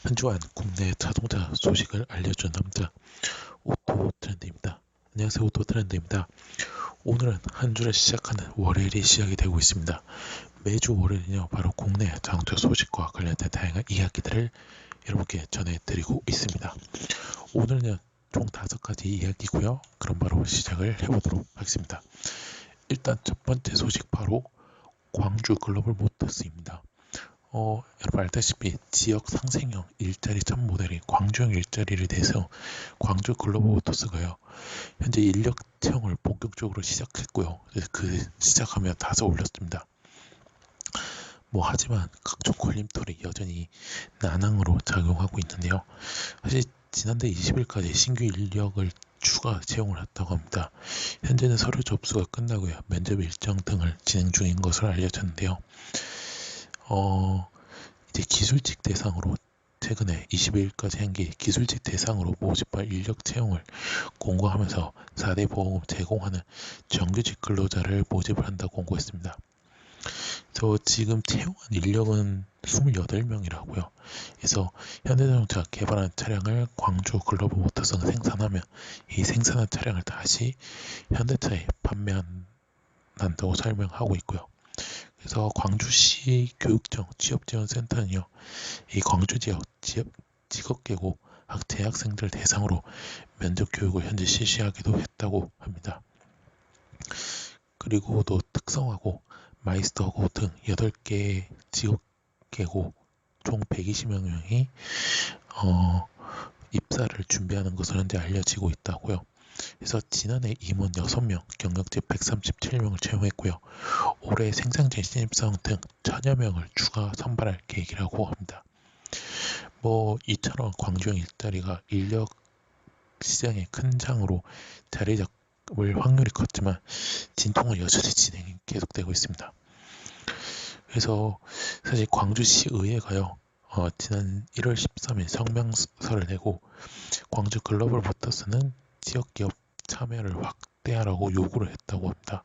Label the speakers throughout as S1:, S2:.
S1: 한 주간 국내 자동차 소식을 알려준 남자 오토트렌드입니다. 안녕하세요, 오토트렌드입니다. 오늘은 한 주를 시작하는 월요일이 시작이 되고 있습니다. 매주 월요일은요, 바로 국내 자동차 소식과 관련된 다양한 이야기들을 여러분께 전해드리고 있습니다. 오늘은 총 5가지 이야기고요. 그럼 바로 시작을 해보도록 하겠습니다. 일단 첫 번째 소식 바로 광주 글로벌 모터스입니다. 여러분 알다시피 지역 상생형 일자리 첫 모델이 광주형 일자리를 내서 광주 글로벌 모터스가요. 현재 인력 채용을 본격적으로 시작했고요. 그 시작하면 다소 올렸습니다. 하지만 각종 걸림돌이 여전히 난항으로 작용하고 있는데요. 사실 지난달 20일까지 신규 인력을 추가 채용을 했다고 합니다. 현재는 서류 접수가 끝나고요. 면접 일정 등을 진행 중인 것으로 알려졌는데요. 이제 기술직 대상으로 최근에 22일까지 한기 기술직 대상으로 모집할 인력 채용을 공고하면서 4대 보험을 제공하는 정규직 근로자를 모집을 한다고 공고했습니다. 그래서 지금 채용한 인력은 28명이라고요. 그래서 현대자동차가 개발한 차량을 광주 글로벌 모터스가 생산하면 이 생산한 차량을 다시 현대차에 판매한다고 설명하고 있고요. 그래서 광주시 교육청 취업지원센터는요, 이 광주 지역 직업계고 재학생들 대상으로 면접 교육을 현재 실시하기도 했다고 합니다. 그리고 또 특성화고, 마이스터고 등 8개 직업계고 총 120명이 입사를 준비하는 것으로 현재 알려지고 있다고요. 그래서 지난해 임원 6명, 경력직 137명을 채용했고요. 올해 생산직 신입사원 등 1000여 명을 추가 선발할 계획이라고 합니다. 이처럼 광주형 일자리가 인력 시장의 큰 장으로 자리 잡을 확률이 컸지만 진통은 여전히 진행이 계속되고 있습니다. 그래서 사실 광주시 의회가요, 지난 1월 13일 성명서를 내고 광주 글로벌 모터스는 지역기업 참여를 확대하라고 요구를 했다고 합니다.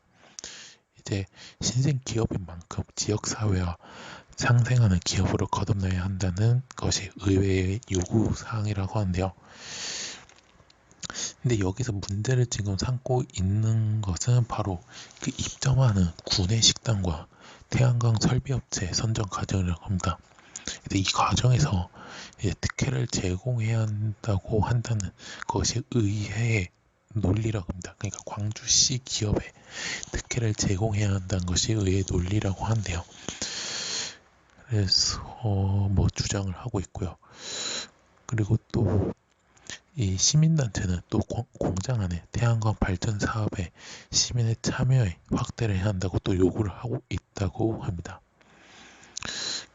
S1: 이제 신생 기업인 만큼 지역사회와 상생하는 기업으로 거듭나야 한다는 것이 의회의 요구사항이라고 하는데요. 근데 여기서 문제를 지금 삼고 있는 것은 바로 그 입점하는 구내 식당과 태양광 설비업체 선정 과정이라고 합니다. 근데 이 과정에서 이제 특혜를 제공해야 한다고 한다는 것이 의회의 논리라고 합니다. 그러니까 광주시 기업에 특혜를 제공해야 한다는 것이 의회의 논리라고 하는데요. 그래서 주장을 하고 있고요. 그리고 또 이 시민단체는 또 공장 안에 태양광 발전 사업에 시민의 참여에 확대를 해야 한다고 또 요구를 하고 있다고 합니다.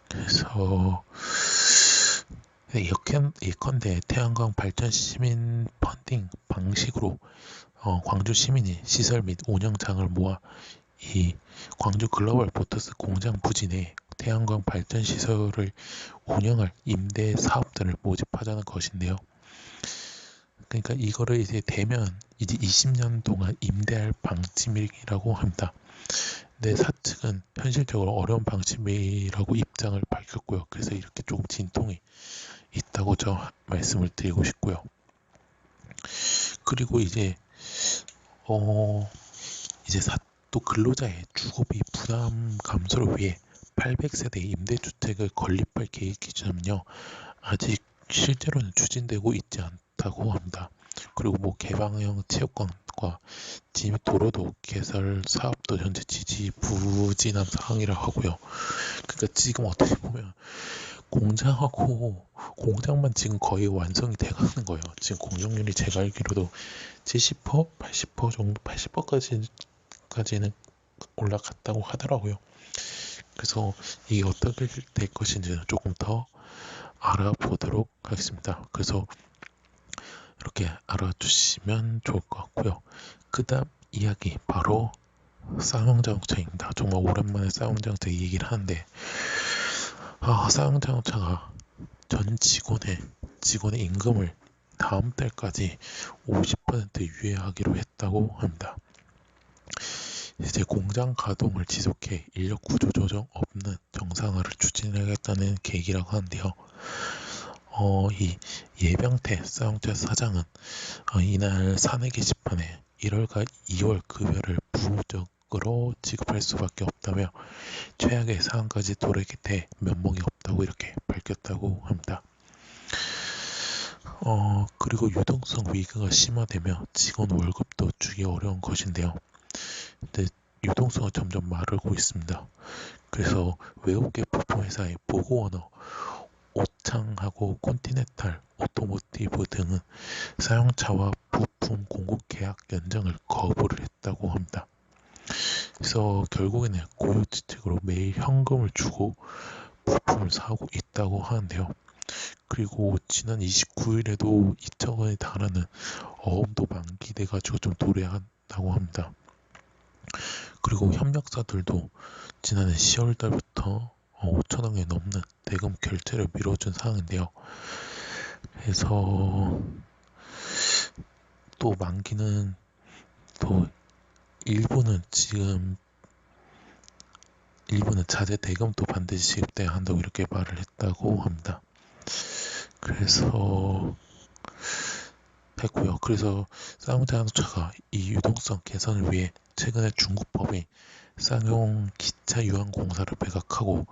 S1: 그래서 예컨대 태양광 발전 시민 펀딩 방식으로 광주 시민이 시설 및 운영장을 모아 이 광주 글로벌 모터스 공장 부지 내 태양광 발전 시설을 운영할 임대 사업자를 모집하자는 것인데요. 그러니까 이거를 이제 되면 이제 20년 동안 임대할 방침이라고 합니다. 근데 사측은 현실적으로 어려운 방침이라고 입장을 밝혔고요. 그래서 이렇게 조금 진통이 있다고 저 말씀을 드리고 싶고요. 그리고 이제 또 근로자의 주거비 부담 감소를 위해 800세대 임대주택을 건립할 계획이지만요, 아직 실제로는 추진되고 있지 않다고 합니다. 그리고 개방형 체육관과 진입 도로도 개설 사업도 현재 지지부진한 상황이라 하고요. 그러니까 지금 어떻게 보면 공장만 지금 거의 완성이 돼가는 거예요. 지금 공정률이 제가 알기로도 70%, 80% 정도, 80%까지는 올라갔다고 하더라고요. 그래서 이게 어떻게 될 것인지는 조금 더 알아보도록 하겠습니다. 그래서 이렇게 알아주시면 좋을 것 같고요. 그 다음 이야기 바로 쌍용자동차입니다. 정말 오랜만에 쌍용자동차 얘기를 하는데 쌍용자동차가 전 직원의 임금을 다음 달까지 50% 유예하기로 했다고 합니다. 이제 공장 가동을 지속해 인력 구조 조정 없는 정상화를 추진하겠다는 계획이라고 하는데요. 이 예병태 쌍용차 사장은 이날 사내 게시판에 1월과 2월 급여를 부적으로 지급할 수밖에 없다며 최악의 상황까지 도래게 면목이 없다고 이렇게 밝혔다고 합니다. 그리고 유동성 위기가 심화되며 직원 월급도 주기 어려운 것인데요. 근데 유동성은 점점 마르고 있습니다. 그래서 외국계 부품 회사의 보그워너, 오창하고 콘티넨탈 오토모티브 등은 사용차와 부품 공급 계약 연장을 거부를 했다고 합니다. 그래서 결국에는 고유지책으로 매일 현금을 주고 부품을 사고 있다고 하는데요. 그리고 지난 29일에도 2천 원에 달하는 어음도 만기돼가지고 좀 도래한다고 합니다. 그리고 협력사들도 지난해 10월 달부터 5천 원에 넘는 대금 결제를 미뤄준 상황인데요. 그래서 또 만기는 또 일부는 자재 대금도 반드시 지급돼야 한다고 이렇게 말을 했다고 합니다. 그래서 쌍용자동차가 이 유동성 개선을 위해 최근에 중국법인 쌍용 기차 유한공사를 매각하고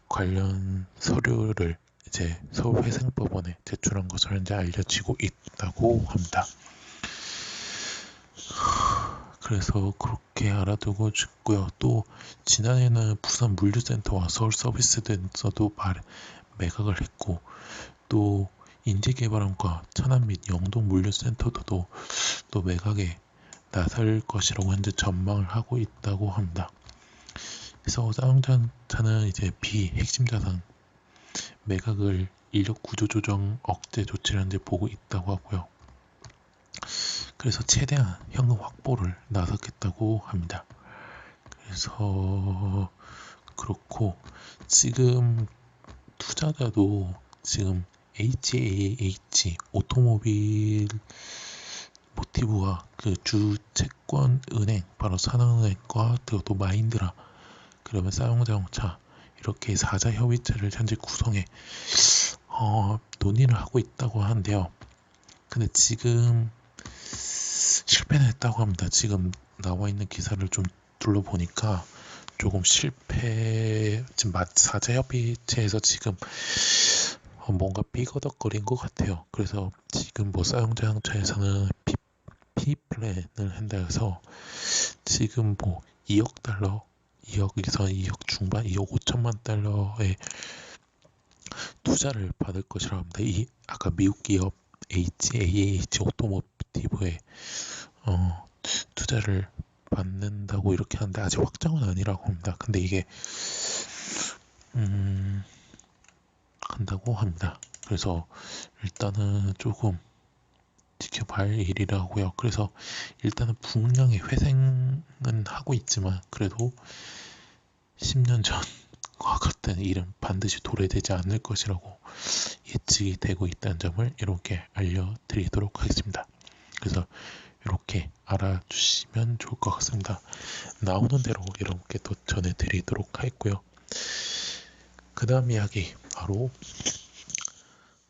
S1: 관련 서류를 이제 서울회생법원에 제출한 것으로 현재 알려지고 있다고 합니다. 그래서 그렇게 알아두고 싶고요. 또 지난해는 부산 물류센터와 서울 서비스센터도 매각을 했고, 또 인재개발원과 천안 및 영동 물류센터도 또 매각에 나설 것이라고 현재 전망을 하고 있다고 합니다. 그래서 쌍용자동차는 이제 비핵심 자산 매각을 인력 구조 조정 억제 조치를 현재 보고 있다고 하고요. 그래서 최대한 현금 확보를 나섰겠다고 합니다. 그래서 그렇고 지금 투자자도 지금 HAH 오토모빌 모티브와 그 주채권은행 바로 산업은행과 또 마인드라 그러면 쌍용자동차 이렇게 4자 협의체를 현재 구성해 논의를 하고 있다고 하는데요. 근데 지금 실패는 했다고 합니다. 지금 나와 있는 기사를 좀 둘러보니까 조금 지금 4자 협의체에서 지금 뭔가 삐거덕거린 것 같아요. 그래서 지금 뭐 쌍용자동차에서는 P 플랜을 한다 해서 지금 뭐 2억 달러, 2억에서 2억 중반, 2억 5천만 달러의 투자를 받을 것이라고 합니다. 이 아까 미국 기업 HAH 오토모티브에 투자를 받는다고 이렇게 하는데 아직 확정은 아니라고 합니다. 근데 이게 한다고 합니다. 그래서 일단은 조금 지켜봐야 일이라고요. 그래서 일단은 분량의 회생은 하고 있지만 그래도 10년 전과 같은 일은 반드시 도래되지 않을 것이라고 예측이 되고 있다는 점을 이렇게 알려드리도록 하겠습니다. 그래서 이렇게 알아주시면 좋을 것 같습니다. 나오는 대로 이렇게 또 전해드리도록 하겠고요. 그 다음 이야기 바로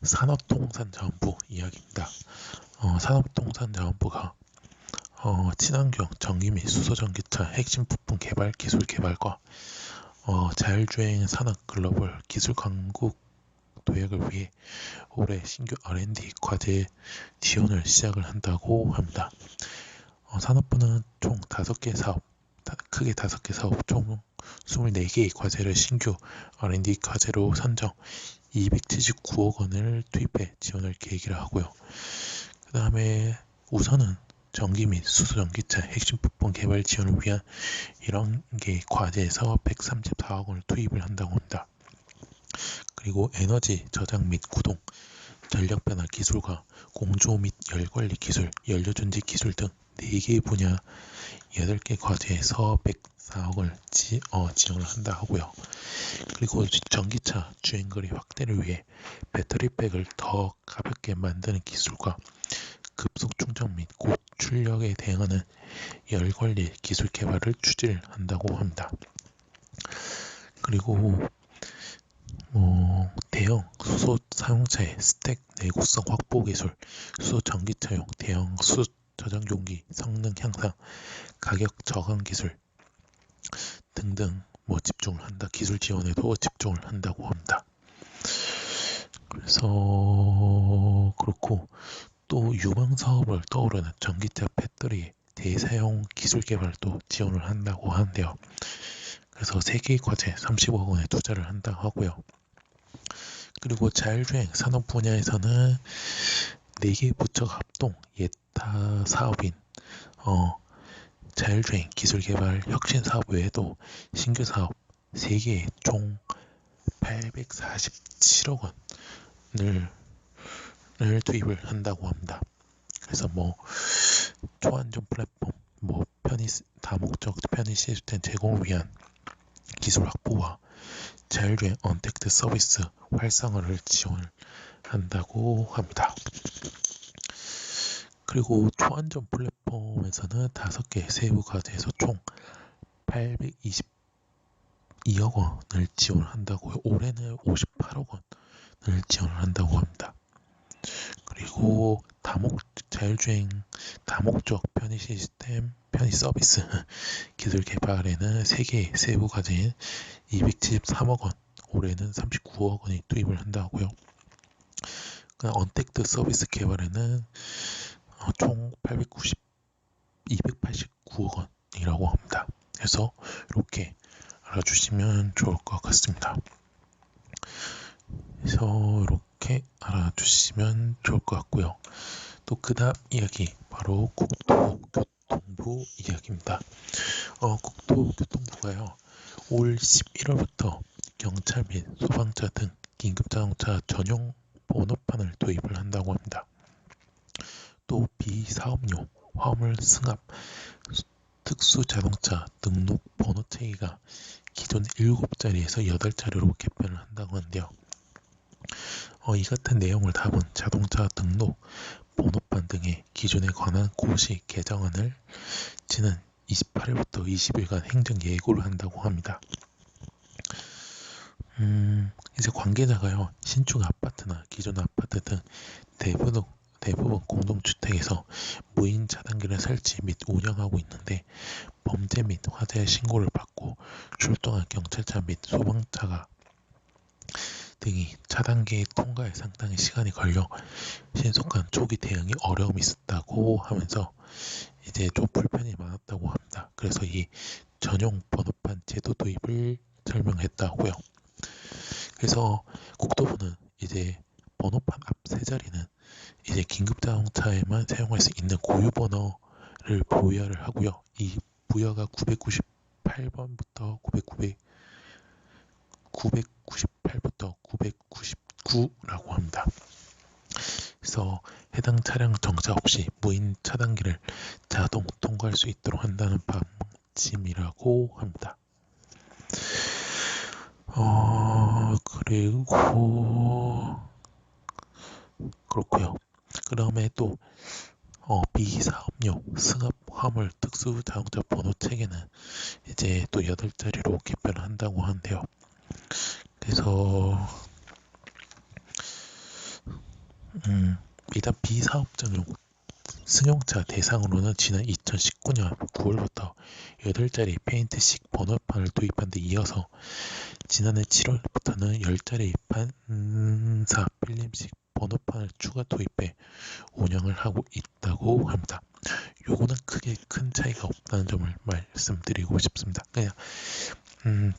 S1: 산업통상자원부 이야기입니다. 산업통상자원부가 친환경 전기 및 수소전기차 핵심 부품 개발 기술 개발과 자율주행 산업 글로벌 기술 강국 도약을 위해 올해 신규 R&D 과제 지원을 시작을 한다고 합니다. 산업부는 총 5개 사업, 크게 5개 사업 총 24개의 과제를 신규 R&D 과제로 선정 279억 원을 투입해 지원할 계획이라 하고요. 그 다음에 우선은 전기 및 수소전기차 핵심 부품 개발 지원을 위한 이런 게 과제에서 134억 원을 투입을 한다고 합니다. 그리고 에너지 저장 및 구동, 전력 변화 기술과 공조 및 열 관리 기술, 연료 전지 기술 등 4개의 분야 8개 과제에서 104억 원을 지원을 한다 하고요. 그리고 전기차 주행거리 확대를 위해 배터리팩을 더 가볍게 만드는 기술과 급속 충전 및 고출력에 대응하는 열 관리 기술 개발을 추진을 한다고 합니다. 그리고 대형 수소 사용차의 스택 내구성 확보 기술, 수소 전기차용 대형 수소 저장 용기 성능 향상, 가격 저감 기술 등등 집중을 한다. 기술 지원에도 집중을 한다고 합니다. 그래서 그렇고 또 유망 사업을 떠오르는 전기차 배터리 대사용 기술 개발도 지원을 한다고 하는데요. 그래서 세계 과제 30억 원의 투자를 한다고 하고요. 그리고 자율주행 산업 분야에서는 4개 부처가 합동 예타 사업인 자율주행 기술 개발 혁신 사업 외에도 신규 사업 3개 총 847억 원을 투입을 한다고 합니다. 그래서 초안전 플랫폼, 다목적 편의 시스템 제공을 위한 기술 확보와 자율주행 언택트 서비스 활성화를 지원한다고 합니다. 그리고 초안전 플랫폼에서는 5개 세부 과제에서 총 822억 원을 지원한다고요. 올해는 58억 원을 지원한다고 합니다. 그리고 자율주행 다목적 편의 시스템 편의 서비스 기술 개발에는 3개 세부 과제인 273억 원, 올해는 39억 원이 투입을 한다고요. 언택트 서비스 개발에는 총 289억 원이라고 합니다. 그래서 이렇게 알아주시면 좋을 것 같습니다. 그래서 이렇게 알아주시면 좋을 것 같고요. 또 그 다음 이야기 바로 국토교통부 이야기입니다. 국토교통부가요 올 11월부터 경찰 및 소방차 등 긴급자동차 전용 번호판을 도입을 한다고 합니다. 또 비사업용 화물 승합 특수자동차 등록 번호 체계가 기존 7자리에서 8자리로 개편을 한다고 하는데요. 이 같은 내용을 담은 자동차 등록 번호판 등의 기준에 관한 고시 개정안을 지난 28일부터 20일간 행정 예고를 한다고 합니다. 이제 관계자가요 신축 아파트나 기존 아파트 등 대부분 공동주택에서 무인 차단기를 설치 및 운영하고 있는데 범죄 및 화재 신고를 받고 출동한 경찰차 및 소방차가 등이 차단기 통과에 상당히 시간이 걸려 신속한 초기 대응이 어려움이 있었다고 하면서 이제 좀 불편이 많았다고 합니다. 그래서 이 전용 번호판 제도 도입을 설명했다고요. 그래서 국토부는 이제 번호판 앞 3자리는 이제 긴급자동차에만 사용할 수 있는 고유 번호를 부여를 하고요. 이 부여가 998번부터 998부터 999라고 합니다. 그래서 해당 차량 정차 없이 무인 차단기를 자동 통과할 수 있도록 한다는 방침이라고 합니다. 그리고 그렇고요. 그 다음에 또 비사업용 승합 화물 특수 자동차 번호 체계는 이제 또 8자리로 개편을 한다고 하는데요. 그래서 일단 비사업자용 승용차 대상으로는 지난 2019년 9월부터 8자리 페인트식 번호판을 도입한 데 이어서 지난해 7월부터는 10자리 반사 필름식 번호판을 추가 도입해 운영을 하고 있다고 합니다. 요거는 크게 큰 차이가 없다는 점을 말씀드리고 싶습니다. 그냥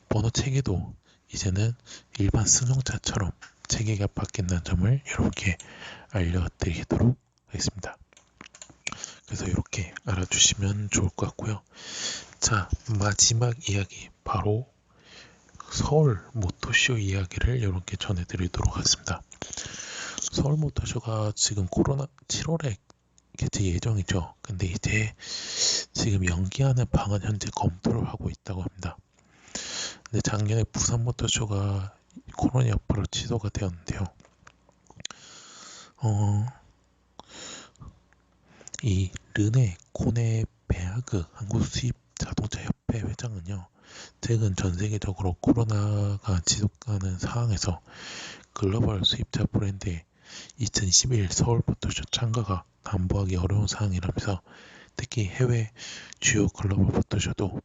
S1: 번호 체계도 이제는 일반 승용차처럼 체계가 바뀐다는 점을 이렇게 알려드리도록 하겠습니다. 그래서 이렇게 알아주시면 좋을 것 같고요. 자, 마지막 이야기 바로 서울 모터쇼 이야기를 이렇게 전해드리도록 하겠습니다. 서울 모터쇼가 지금 코로나 7월에 개최 예정이죠. 근데 이제 지금 연기하는 방안 현재 검토를 하고 있다고 합니다. 근데 작년에 부산 모터쇼가 코로나 여파로 취소가 되었는데요. 이 르네 코네 베하그 한국 수입 자동차 협회 회장은요 최근 전 세계적으로 코로나가 지속하는 상황에서 글로벌 수입자 브랜드의 2021 서울 포토쇼 참가가 담보하기 어려운 상황이라면서 특히 해외 주요 글로벌 포토쇼도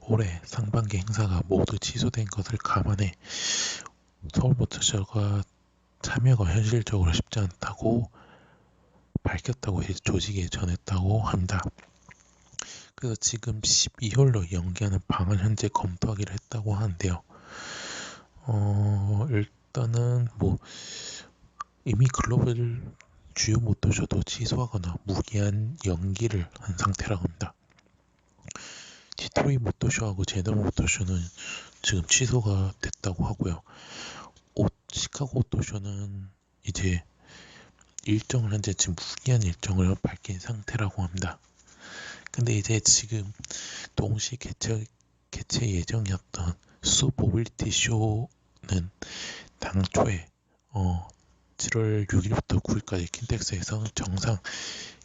S1: 올해 상반기 행사가 모두 취소된 것을 감안해 서울 포토쇼가 참여가 현실적으로 쉽지 않다고 밝혔다고 조직에 전했다고 합니다. 그래서 지금 12월로 연기하는 방안 현재 검토하기로 했다고 하는데요. 일단은 이미 글로벌 주요 모토쇼도 취소하거나 무기한 연기를 한 상태라고 합니다. 디트로이트 모토쇼하고 제너럴 모토쇼는 지금 취소가 됐다고 하고요. 시카고 오토쇼는 이제 일정을 현재 지금 무기한 일정을 밝힌 상태라고 합니다. 근데 이제 지금 동시 개최 예정이었던 수 모빌리티 쇼는 당초에 7월 6일부터 9일까지 킨텍스에서 정상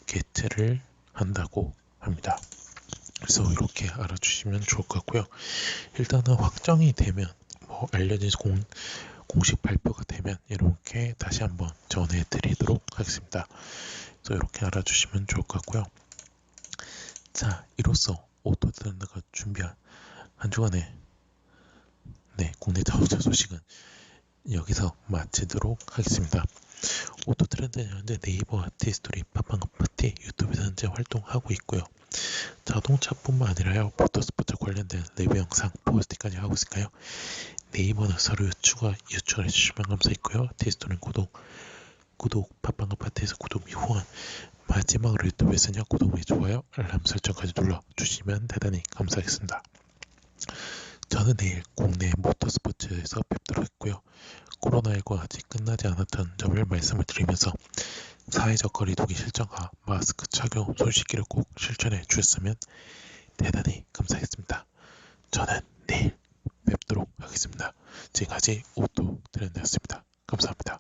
S1: 개최를 한다고 합니다. 그래서 이렇게 알아주시면 좋을 것 같고요. 일단은 확정이 되면 알려진 공식 발표가 되면 이렇게 다시 한번 전해드리도록 하겠습니다. 그래서 이렇게 알아주시면 좋을 것 같고요. 자, 이로써 오토트렌드가 준비한 한 주간의 국내 자동차 소식은 여기서 마치도록 하겠습니다. 오토트렌드는 현재 네이버 아티스토리, 팟빵 파티, 유튜브에서 현재 활동하고 있고요. 자동차뿐만 아니라 모터스포츠 관련된 리뷰 영상, 포스트까지 하고 있으니까요. 네이버는 서로 추가를 해주시면 감사했고요. 아티스토리는 구독, 팟빵 파티에서 구독 및 후원, 마지막으로 유튜브에서는 구독 및 좋아요, 알람 설정까지 눌러주시면 대단히 감사하겠습니다. 저는 내일 국내 모터스포츠에서 뵙도록 했고요. 코로나19가 아직 끝나지 않았던 점을 말씀을 드리면서 사회적 거리두기 실정과 마스크 착용, 손 씻기를 꼭 실천해 주셨으면 대단히 감사하겠습니다. 저는 내일 뵙도록 하겠습니다. 지금까지 오토트렌드였습니다. 감사합니다.